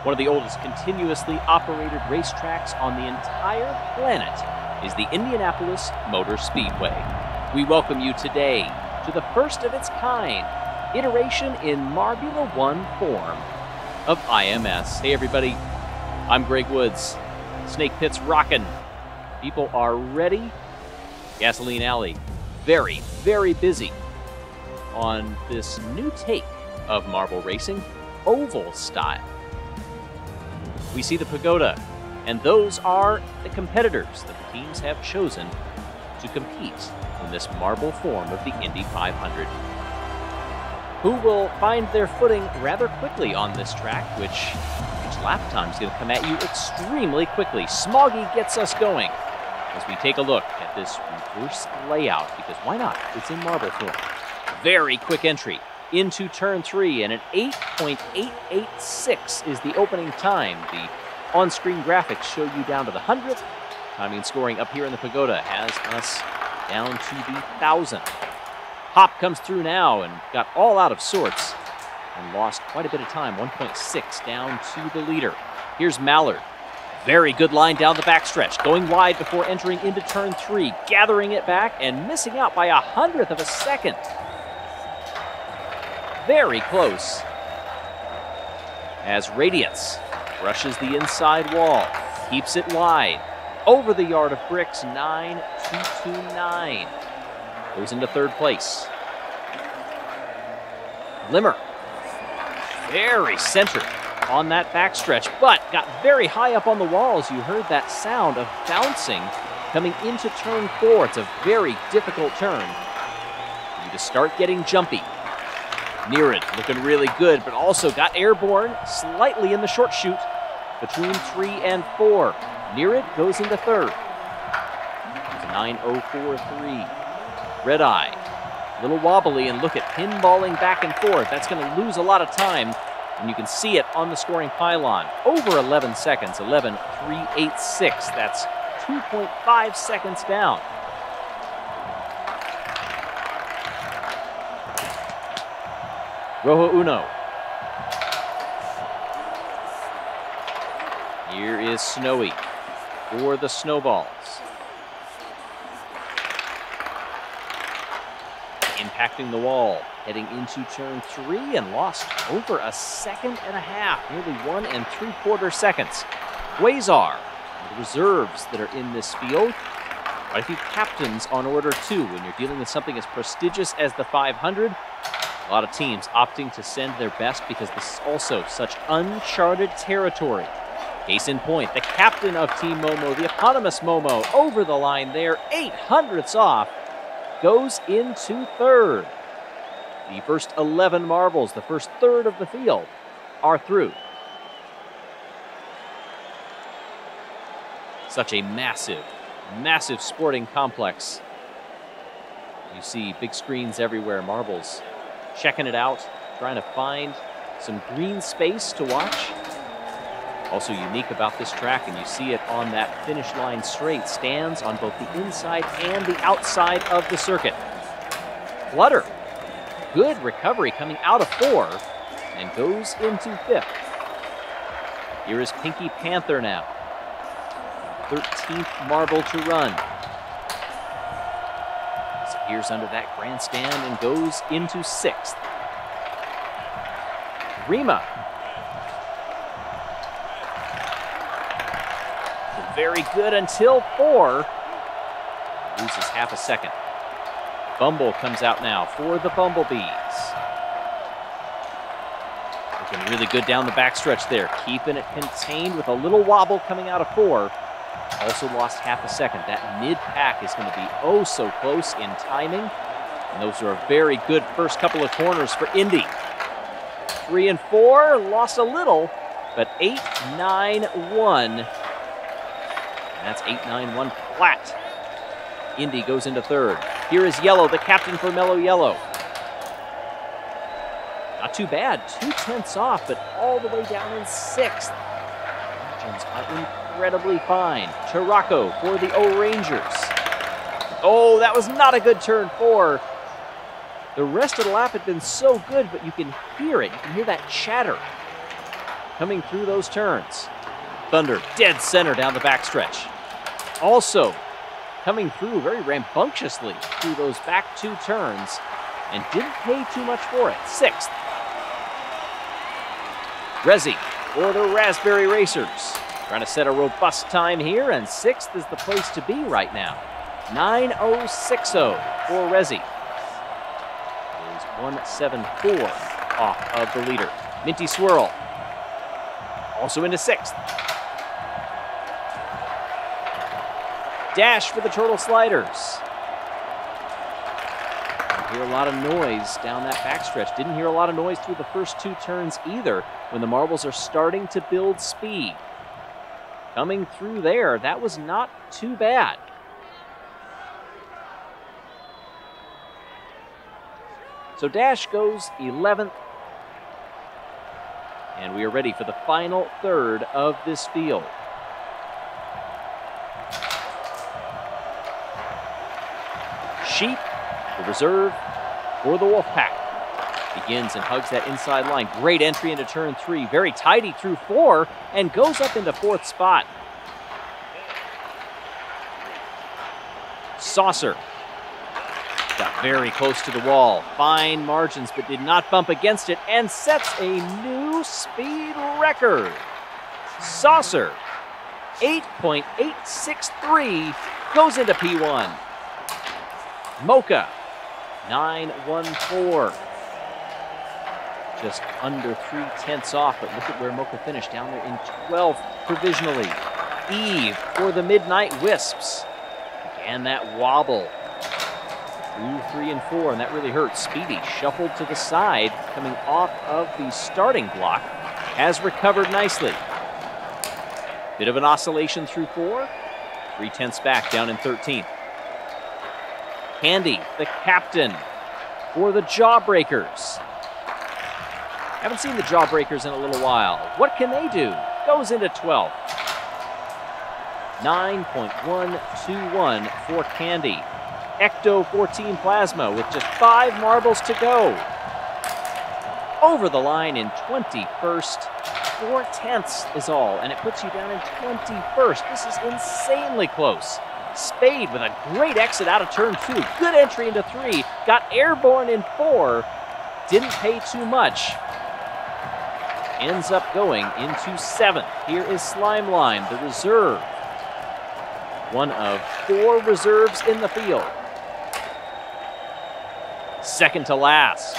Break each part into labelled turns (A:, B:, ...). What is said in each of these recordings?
A: One of the oldest continuously operated racetracks on the entire planet is the Indianapolis Motor Speedway. We welcome you today to the first of its kind iteration in Marbula One form of IMS. Hey everybody, I'm Greg Woods. Snake Pit's rockin'. People are ready. Gasoline Alley, very, very busy on this new take of marble racing, oval style. We see the pagoda, and those are the competitors that the teams have chosen to compete in this marble form of the Indy 500. Who will find their footing rather quickly on this track, which each lap time is going to come at you extremely quickly. Smoggy gets us going as we take a look at this reverse layout, because why not? It's in marble form. Very quick entry into turn 3, and an 8.886 is the opening time. The on-screen graphics show you down to the 100th. Timing and scoring up here in the pagoda has us down to the 1,000th. Hop comes through now and got all out of sorts and lost quite a bit of time, 1.6 down to the leader. Here's Mallard. Very good line down the backstretch, going wide before entering into turn 3, gathering it back and missing out by 100th of a second. Very close as Radiance brushes the inside wall, keeps it wide, over the yard of bricks, 9.229. Goes into third place. Limmer, very centered on that backstretch, but got very high up on the walls. You heard that sound of bouncing coming into turn 4. It's a very difficult turn. You need to start getting jumpy. Nearad looking really good, but also got airborne slightly in the short chute between 3 and 4. Nearad goes into third. It's a 9.043. Red Eye, a little wobbly, and look at pinballing back and forth. That's going to lose a lot of time, and you can see it on the scoring pylon. Over 11 seconds, 11.386. That's 2.5 seconds down. Rojo Uno. Here is Snowy for the Snowballs. Impacting the wall, heading into turn 3, and lost over 1.5 seconds, nearly 1 3/4 seconds. Quasar, the reserves that are in this field. Quite a few captains on order too when you're dealing with something as prestigious as the 500. A lot of teams opting to send their best because this is also such uncharted territory. Case in point, the captain of Team Momo, the eponymous Momo, over the line there, 0.08 off, goes into third. The first 11 marbles, the first third of the field, are through. Such a massive, massive sporting complex. You see big screens everywhere, marbles. Checking it out, trying to find some green space to watch. Also unique about this track, and you see it on that finish line straight, stands on both the inside and the outside of the circuit. Flutter, good recovery coming out of 4 and goes into 5th. Here is Pinky Panther now. 13th marble to run. Disappears under that grandstand and goes into 6th. Rima. Very good until 4. Loses 0.5 second. Bumble comes out now for the Bumblebees. Looking really good down the backstretch there. Keeping it contained with a little wobble coming out of 4. Also lost 0.5 second. That mid-pack is going to be oh so close in timing. And those are a very good first couple of corners for Indy. 3 and 4, lost a little, but 8.91. That's 8.91 flat. Indy goes into third. Here is Yellow, the captain for Mellow Yellow. Not too bad, 0.2 off, but all the way down in 6th. Margins are incredibly fine. Chiraco for the O-Rangers. Oh, that was not a good turn 4. The rest of the lap had been so good, but you can hear it. You can hear that chatter coming through those turns. Thunder dead center down the backstretch. Also coming through very rambunctiously through those back 2 turns and didn't pay too much for it. 6th. Resi for the Raspberry Racers. Trying to set a robust time here, and 6th is the place to be right now. 9:060 for Resi. Is 174 off of the leader. Minty Swirl also into 6th. Dash for the Turtle Sliders. Didn't hear a lot of noise down that backstretch. Didn't hear a lot of noise through the first 2 turns either when the marbles are starting to build speed. Coming through there, that was not too bad. So Dash goes 11th. And we are ready for the final third of this field. Sheep, the reserve for the Wolfpack. Begins and hugs that inside line. Great entry into turn 3. Very tidy through 4 and goes up into 4th spot. Saucer got very close to the wall. Fine margins, but did not bump against it and sets a new speed record. Saucer, 8.863, goes into P1. Mocha, 914. Just under 3/10 off, but look at where Mocha finished, down there in 12th provisionally. Eve for the Midnight Wisps. Began that wobble through 3 and 4, and that really hurt. Speedy shuffled to the side, coming off of the starting block, has recovered nicely. Bit of an oscillation through 4, 3/10 back, down in 13th. Candy, the captain for the Jawbreakers. Haven't seen the Jawbreakers in a little while. What can they do? Goes into 12th. 9.121 for Candy. Ecto 14 Plasma with just 5 marbles to go. Over the line in 21st. 4/10 is all, and it puts you down in 21st. This is insanely close. Spade with a great exit out of turn 2. Good entry into 3. Got airborne in 4. Didn't pay too much. Ends up going into 7th. Here is Slimeline, the reserve. One of 4 reserves in the field. Second to last.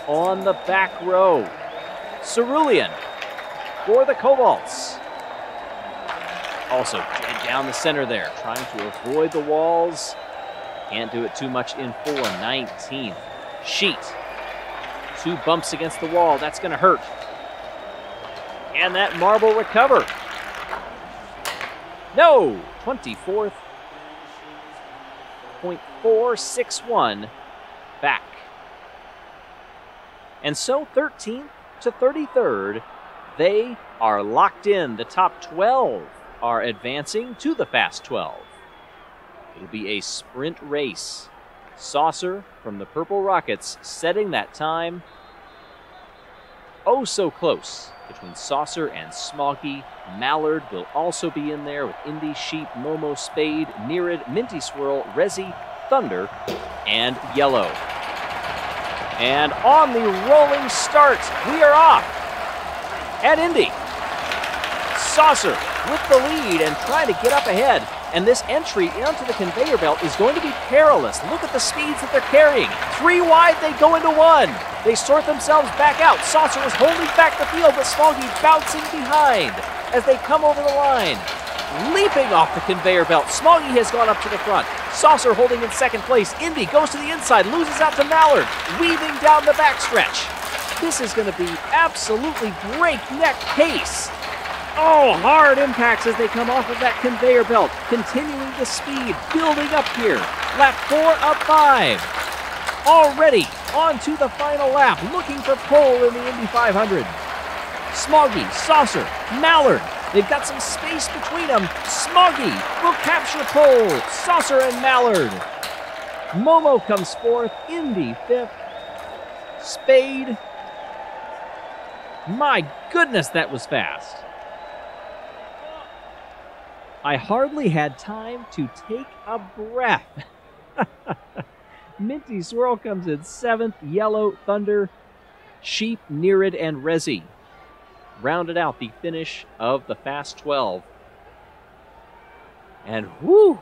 A: On the back row, Cerulean for the Cobalts. Also dead down the center there, trying to avoid the walls. Can't do it too much in 4. 19th. Sheet. 2 bumps against the wall. That's going to hurt. And that marble recover. No! 24th. 0.461 back. And so 13th to 33rd, they are locked in. The top 12 are advancing to the Fast 12. It'll be a sprint race. Saucer from the Purple Rockets setting that time. Oh, so close between Saucer and Smoggy. Mallard will also be in there with Indy, Sheep, Momo, Spade, Nereid, Minty Swirl, Resi, Thunder, and Yellow. And on the rolling start, we are off at Indy. Saucer with the lead and trying to get up ahead. And this entry onto the conveyor belt is going to be perilous. Look at the speeds that they're carrying. 3 wide, they go into 1. They sort themselves back out. Saucer is holding back the field, but Smoggy bouncing behind as they come over the line. Leaping off the conveyor belt, Smoggy has gone up to the front. Saucer holding in second place. Indy goes to the inside, loses out to Mallard, weaving down the backstretch. This is going to be absolutely breakneck pace. Oh, hard impacts as they come off of that conveyor belt. Continuing the speed, building up here. Lap 4 up 5. Already on to the final lap, looking for pole in the Indy 500. Smoggy, Saucer, Mallard. They've got some space between them. Smoggy will capture pole. Saucer and Mallard. Momo comes 4th. Indy 5th. Spade My goodness, that was fast. I hardly had time to take a breath. Minty Swirl comes in 7th, Yellow, Thunder, Sheep, Nereid, and Resi rounded out the finish of the Fast 12. And whoo!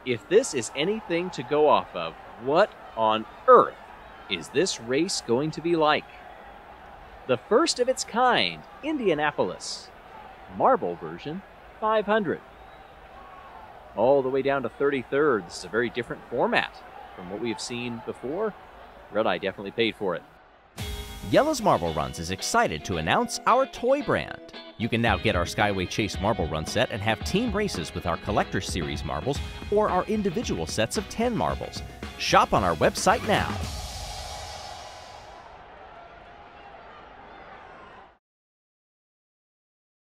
A: If this is anything to go off of, what on earth is this race going to be like? The first of its kind, Indianapolis, marble version, 500. All the way down to 33rd. This is a very different format from what we have seen before. Red Eye definitely paid for it.
B: Yelle's Marble Runs is excited to announce our toy brand. You can now get our Skyway Chase Marble Run set and have team races with our Collector Series marbles or our individual sets of 10 marbles. Shop on our website now.